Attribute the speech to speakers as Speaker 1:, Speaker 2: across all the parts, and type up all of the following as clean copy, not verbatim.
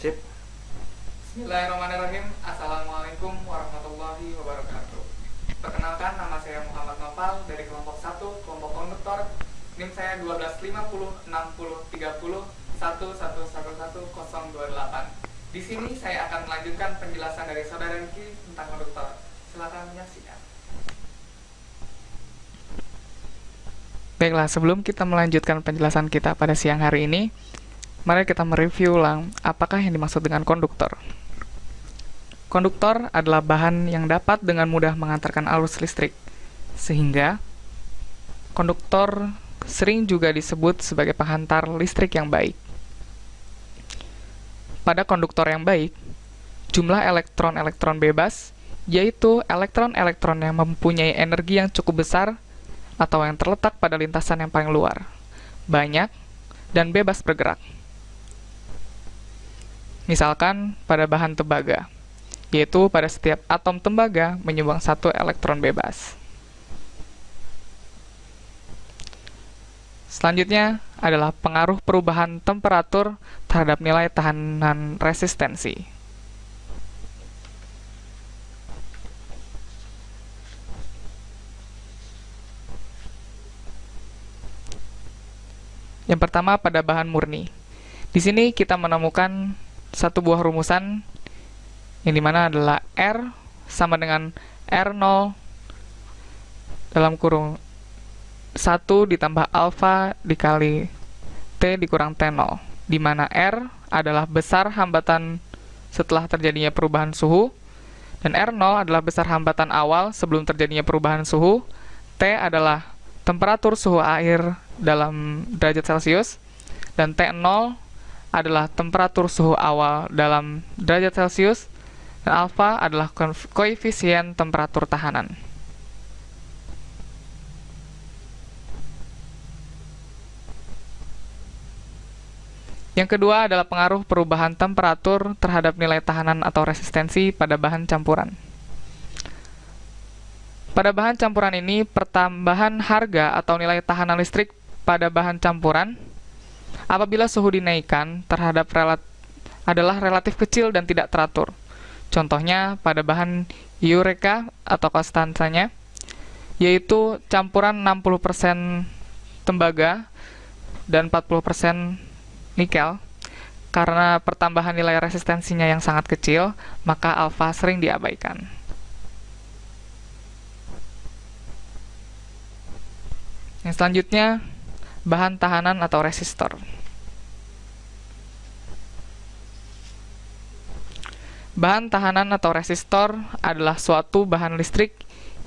Speaker 1: Sip.
Speaker 2: Bismillahirrahmanirrahim. Assalamualaikum warahmatullahi wabarakatuh. Perkenalkan, nama saya Muhammad Nopal dari kelompok 1, kelompok konduktor. NIM saya 1250603011111028. Di sini saya akan melanjutkan penjelasan dari saudara Riki tentang konduktor. Silakan menyaksikan.
Speaker 3: Baiklah, sebelum kita melanjutkan penjelasan kita pada siang hari ini, mari kita mereview ulang apakah yang dimaksud dengan konduktor. Konduktor adalah bahan yang dapat dengan mudah mengantarkan arus listrik, sehingga konduktor sering juga disebut sebagai penghantar listrik yang baik. Pada konduktor yang baik, jumlah elektron-elektron bebas, yaitu elektron-elektron yang mempunyai energi yang cukup besar atau yang terletak pada lintasan yang paling luar, banyak, dan bebas bergerak. Misalkan pada bahan tembaga, yaitu pada setiap atom tembaga menyumbang satu elektron bebas. Selanjutnya adalah pengaruh perubahan temperatur terhadap nilai tahanan resistensi. Yang pertama pada bahan murni. Di sini kita menemukan satu buah rumusan yang dimana adalah R sama dengan R0 dalam kurung 1 ditambah alfa dikali T dikurang T0, di mana R adalah besar hambatan setelah terjadinya perubahan suhu, dan R0 adalah besar hambatan awal sebelum terjadinya perubahan suhu, T adalah temperatur suhu air dalam derajat Celcius, dan T0 adalah temperatur suhu awal dalam derajat Celcius, dan alfa adalah koefisien temperatur tahanan. Yang kedua adalah pengaruh perubahan temperatur terhadap nilai tahanan atau resistensi pada bahan campuran. Pada bahan campuran ini, pertambahan harga atau nilai tahanan listrik pada bahan campuran apabila suhu dinaikkan adalah relatif kecil dan tidak teratur. Contohnya pada bahan Eureka atau konstansanya, yaitu campuran 60% tembaga dan 40% nikel. Karena pertambahan nilai resistensinya yang sangat kecil, maka alfa sering diabaikan. Yang selanjutnya, bahan tahanan atau resistor. Bahan tahanan atau resistor adalah suatu bahan listrik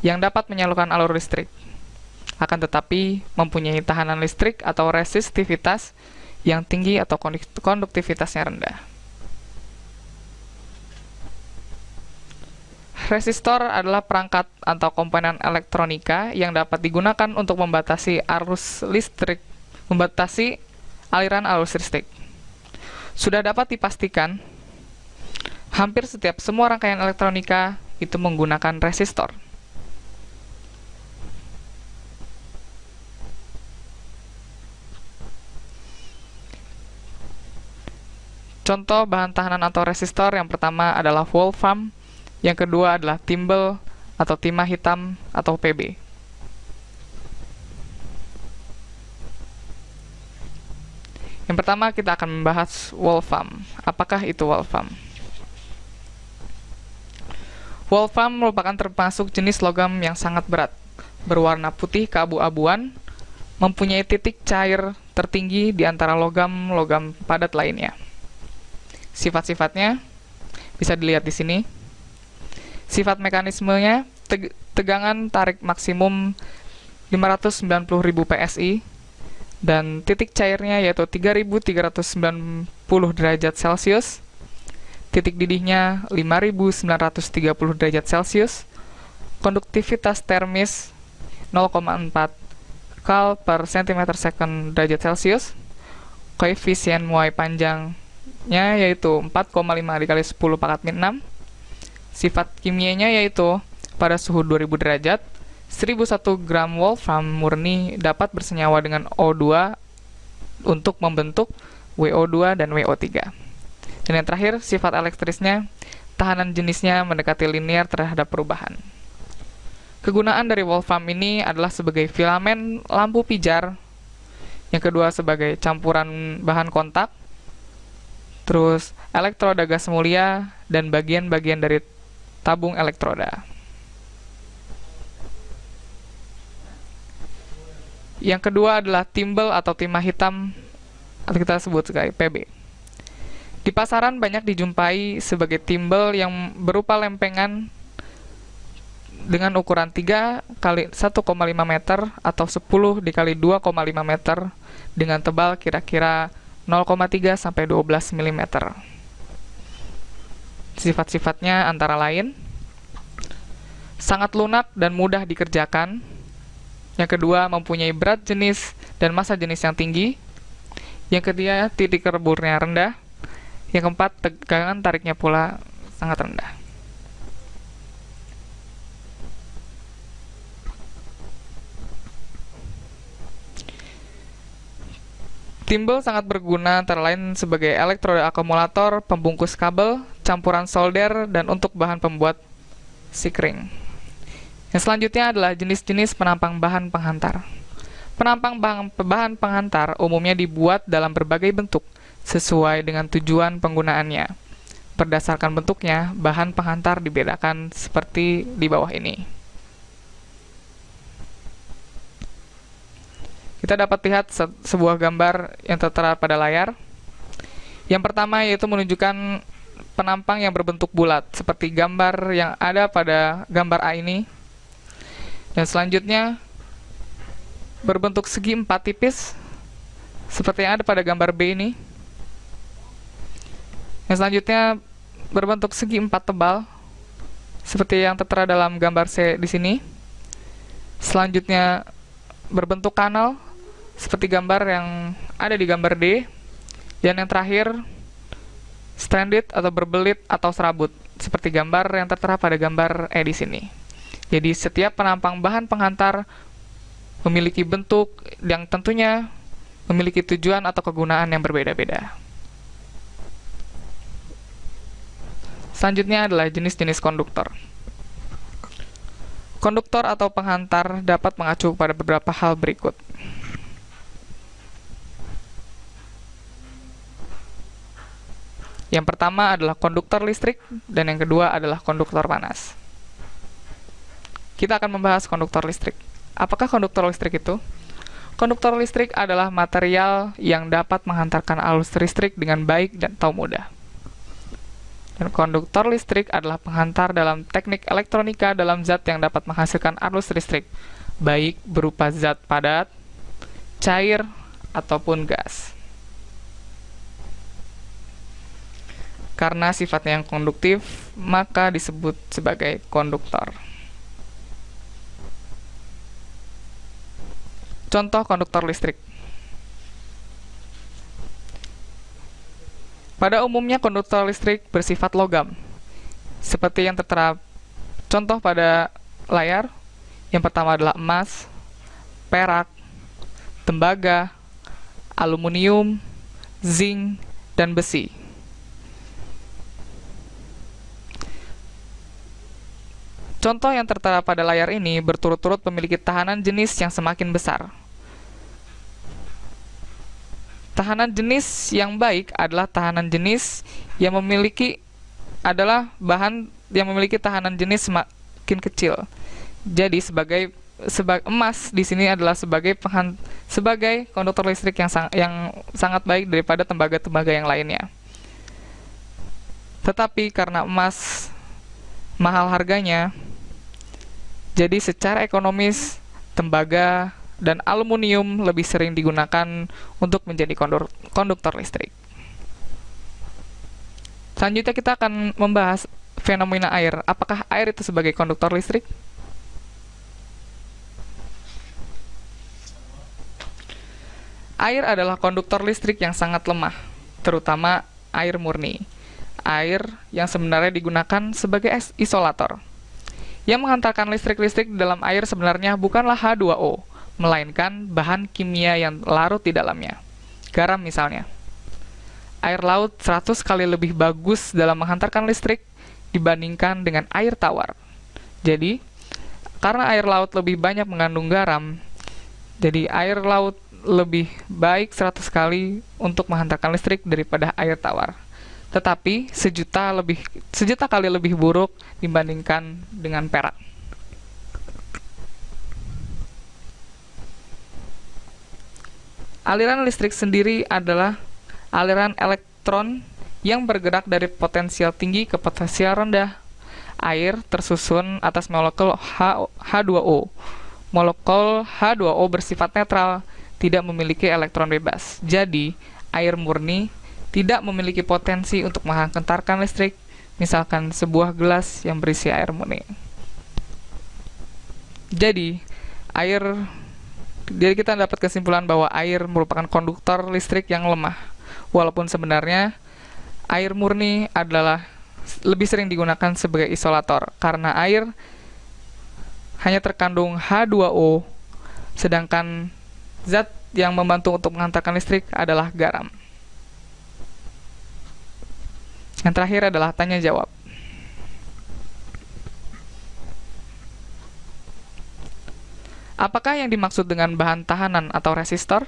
Speaker 3: yang dapat menyalurkan alur listrik, akan tetapi mempunyai tahanan listrik atau resistivitas yang tinggi atau konduktivitasnya rendah. Resistor adalah perangkat atau komponen elektronika yang dapat digunakan untuk membatasi aliran arus listrik. Sudah dapat dipastikan, hampir setiap semua rangkaian elektronika itu menggunakan resistor. Contoh bahan tahanan atau resistor yang pertama adalah wolfram, yang kedua adalah timbel atau timah hitam atau Pb. Yang pertama kita akan membahas wolfram. Apakah itu wolfram? Wolfram merupakan termasuk jenis logam yang sangat berat, berwarna putih keabu-abuan, mempunyai titik cair tertinggi di antara logam-logam padat lainnya. Sifat-sifatnya bisa dilihat di sini. Sifat mekanismenya, tegangan tarik maksimum 590.000 PSI, dan titik cairnya yaitu 3.390 derajat Celcius, titik didihnya 5.930 derajat Celcius, konduktivitas termis 0,4 kal per cm second derajat Celcius, koefisien muai panjangnya yaitu 4,5 dikali 10 pangkat min 6, sifat kimianya yaitu pada suhu 2000 derajat, 1001 gram wolfram murni dapat bersenyawa dengan O2 untuk membentuk WO2 dan WO3. Dan yang terakhir, sifat elektrisnya, tahanan jenisnya mendekati linear terhadap perubahan. Kegunaan dari wolfram ini adalah sebagai filamen lampu pijar, yang kedua sebagai campuran bahan kontak, terus elektroda gas mulia, dan bagian-bagian dari tabung elektroda. Yang kedua adalah timbel atau timah hitam, atau kita sebut sebagai PB. Di pasaran banyak dijumpai sebagai timbel yang berupa lempengan dengan ukuran 3 kali 1,5 meter atau 10 dikali 2,5 meter dengan tebal kira-kira 0,3 sampai 12 mm. Sifat-sifatnya antara lain sangat lunak dan mudah dikerjakan. Yang kedua, mempunyai berat jenis dan massa jenis yang tinggi. Yang ketiga, titik kerburnya rendah. Yang keempat, tegangan tariknya pula sangat rendah. Timbel sangat berguna antara lain sebagai elektroda akumulator, pembungkus kabel, campuran solder, dan untuk bahan pembuat sikring. Yang selanjutnya adalah jenis-jenis penampang bahan penghantar. Penampang bahan penghantar umumnya dibuat dalam berbagai bentuk, sesuai dengan tujuan penggunaannya. Berdasarkan bentuknya, bahan penghantar dibedakan seperti di bawah ini. Kita dapat lihat sebuah gambar yang tertera pada layar. Yang pertama yaitu menunjukkan penampang yang berbentuk bulat, seperti gambar yang ada pada gambar A ini. Dan selanjutnya berbentuk segi 4 tipis, seperti yang ada pada gambar B ini. Yang selanjutnya berbentuk segi 4 tebal, seperti yang tertera dalam gambar C di sini. Selanjutnya berbentuk kanal, seperti gambar yang ada di gambar D. Dan yang terakhir, stranded atau berbelit atau serabut, seperti gambar yang tertera pada gambar E di sini. Jadi setiap penampang bahan penghantar memiliki bentuk yang tentunya memiliki tujuan atau kegunaan yang berbeda-beda. Selanjutnya adalah jenis-jenis konduktor. Konduktor atau penghantar dapat mengacu pada beberapa hal berikut. Yang pertama adalah konduktor listrik, dan yang kedua adalah konduktor panas. Kita akan membahas konduktor listrik. Apakah konduktor listrik itu? Konduktor listrik adalah material yang dapat menghantarkan arus listrik dengan baik dan atau mudah. Dan konduktor listrik adalah penghantar dalam teknik elektronika dalam zat yang dapat menghasilkan arus listrik, baik berupa zat padat, cair, ataupun gas. Karena sifatnya yang konduktif, maka disebut sebagai konduktor. Contoh konduktor listrik. Pada umumnya konduktor listrik bersifat logam, seperti yang tertera contoh pada layar. Yang pertama adalah emas, perak, tembaga, aluminium, zinc, dan besi. Contoh yang tertera pada layar ini berturut-turut memiliki tahanan jenis yang semakin besar. Tahanan jenis yang baik adalah tahanan jenis yang memiliki bahan yang memiliki tahanan jenis semakin kecil. Jadi sebagai emas di sini adalah sebagai konduktor listrik yang sangat baik daripada tembaga-tembaga yang lainnya. Tetapi karena emas mahal harganya, jadi secara ekonomis tembaga dan aluminium lebih sering digunakan untuk menjadi konduktor listrik. Selanjutnya kita akan membahas fenomena air. Apakah air itu sebagai konduktor listrik? Air adalah konduktor listrik yang sangat lemah, terutama air murni. Air yang sebenarnya digunakan sebagai isolator. Yang menghantarkan listrik-listrik di dalam air sebenarnya bukanlah H2O, melainkan bahan kimia yang larut di dalamnya. Garam misalnya. air laut 100 kali lebih bagus dalam menghantarkan listrik dibandingkan dengan air tawar. Jadi, karena air laut lebih banyak mengandung garam, jadi air laut lebih baik 100 kali untuk menghantarkan listrik daripada air tawar. Tetapi sejuta kali lebih buruk dibandingkan dengan perak. Aliran listrik sendiri adalah aliran elektron yang bergerak dari potensial tinggi ke potensial rendah. Air tersusun atas molekul H2O. Molekul H2O bersifat netral, tidak memiliki elektron bebas. Jadi, air murni tidak memiliki potensi untuk menghantarkan listrik, misalkan sebuah gelas yang berisi air murni. Jadi kita dapat kesimpulan bahwa air merupakan konduktor listrik yang lemah, walaupun sebenarnya air murni adalah lebih sering digunakan sebagai isolator, karena air hanya terkandung H2O, sedangkan zat yang membantu untuk menghantarkan listrik adalah garam. Yang terakhir adalah tanya jawab. Apakah yang dimaksud dengan bahan tahanan atau resistor?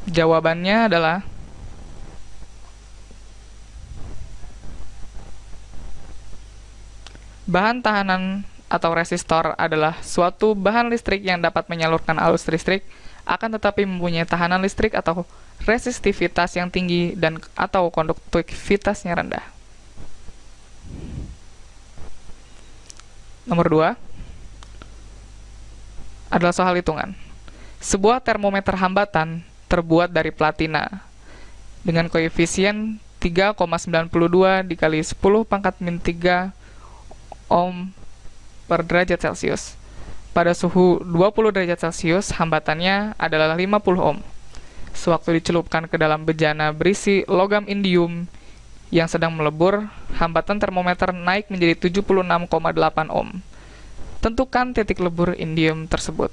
Speaker 3: Jawabannya adalah bahan tahanan atau resistor adalah suatu bahan listrik yang dapat menyalurkan arus listrik, akan tetapi mempunyai tahanan listrik atau resistivitas yang tinggi dan atau konduktivitasnya rendah. Nomor 2 adalah soal hitungan. Sebuah termometer hambatan terbuat dari platina dengan koefisien 3,92 dikali 10 pangkat min 3 ohm per derajat Celcius. Pada suhu 20 derajat Celcius, hambatannya adalah 50 ohm. Sewaktu dicelupkan ke dalam bejana berisi logam indium yang sedang melebur, hambatan termometer naik menjadi 76,8 ohm. Tentukan titik lebur indium tersebut.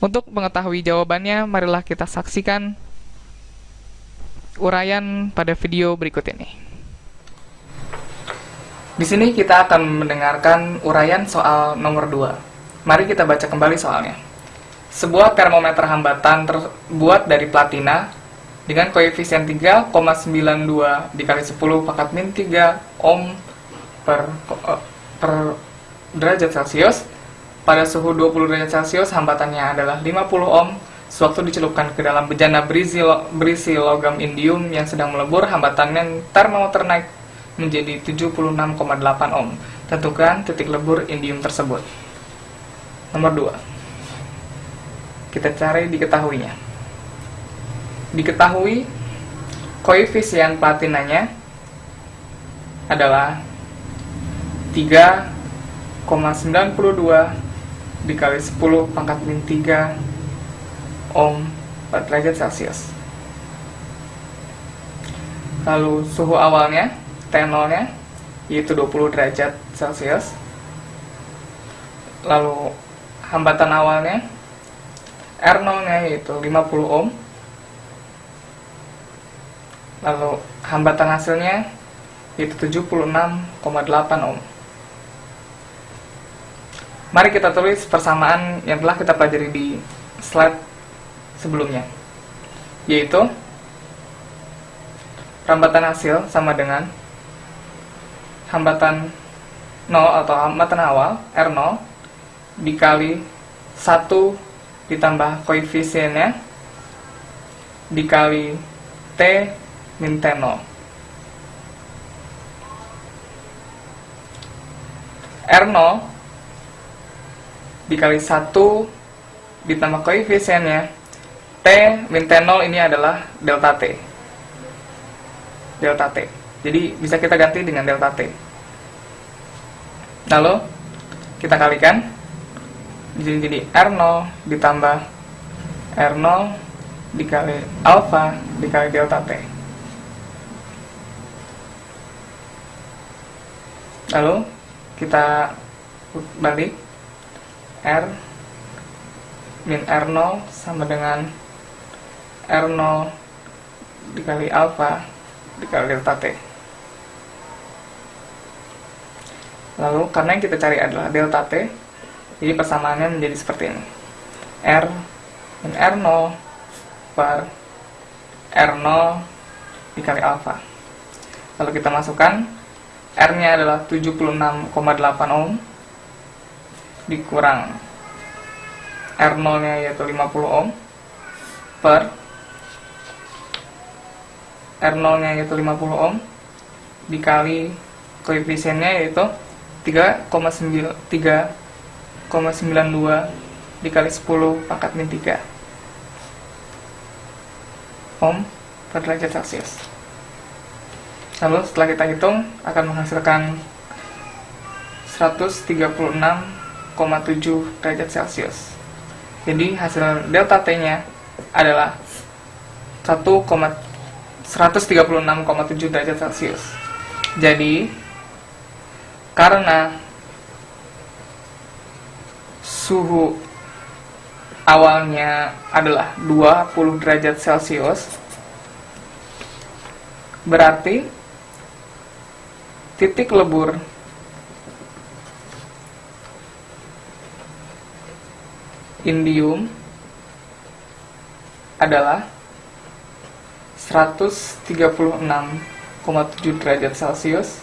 Speaker 3: Untuk mengetahui jawabannya, marilah kita saksikan uraian pada video berikut ini. Di sini kita akan mendengarkan uraian soal nomor 2. Mari kita baca kembali soalnya. Sebuah termometer hambatan terbuat dari platina dengan koefisien 3,92 dikali 10 pangkat min 3 ohm per derajat Celcius. Pada suhu 20 derajat Celcius, hambatannya adalah 50 ohm. Sewaktu dicelupkan ke dalam bejana berisi logam indium yang sedang melebur, hambatannya termometer naik menjadi 76,8 ohm. Tentukan titik lebur indium tersebut. Nomor 2. Kita cari diketahuinya. Diketahui koefisien platinanya adalah 3,92 dikali 10 pangkat min 3 ohm per derajat Celcius. Lalu suhu awalnya T0-nya yaitu 20 derajat Celcius. Lalu hambatan awalnya R0-nya yaitu 50 ohm. Lalu hambatan hasilnya yaitu 76,8 ohm. Mari kita tulis persamaan yang telah kita pelajari di slide sebelumnya, yaitu hambatan hasil sama dengan hambatan 0 atau hambatan awal R0 dikali 1 ditambah koefisiennya dikali T min T0. R0 dikali 1 ditambah koefisiennya T min T0 ini adalah delta T. Delta T. Jadi bisa kita ganti dengan delta T. Lalu kita kalikan. Di sini jadi R0 ditambah R0 dikali alfa dikali delta T. Lalu kita balik.
Speaker 2: R min R0 sama dengan R0 dikali alfa dikali delta T. Lalu karena yang kita cari adalah delta T, jadi persamaannya menjadi seperti ini. R min R0 per R0 dikali alfa. Lalu kita masukkan R-nya adalah 76,8 ohm dikurang R0-nya yaitu 50 ohm per R0-nya yaitu 50 ohm dikali koefisiennya yaitu 3,92 dikali 10 pangkat min 3 ohm per derajat Celcius. Lalu setelah kita hitung akan menghasilkan 136,7 derajat Celcius. Jadi hasil delta T-nya adalah 136,7 derajat Celcius. Jadi karena suhu awalnya adalah 20 derajat Celcius, berarti titik lebur indium adalah 136,7 derajat Celcius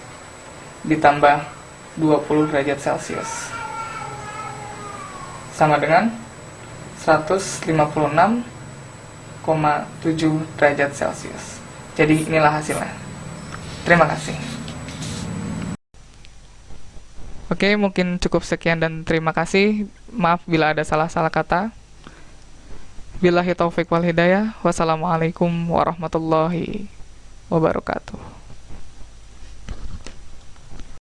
Speaker 2: ditambah 20 derajat Celcius sama dengan 156,7 derajat Celcius. Jadi inilah hasilnya. Terima kasih. Oke, mungkin cukup sekian dan terima kasih. Maaf bila ada salah-salah kata. Billahi taufik wal hidayah. Wassalamualaikum warahmatullahi wabarakatuh.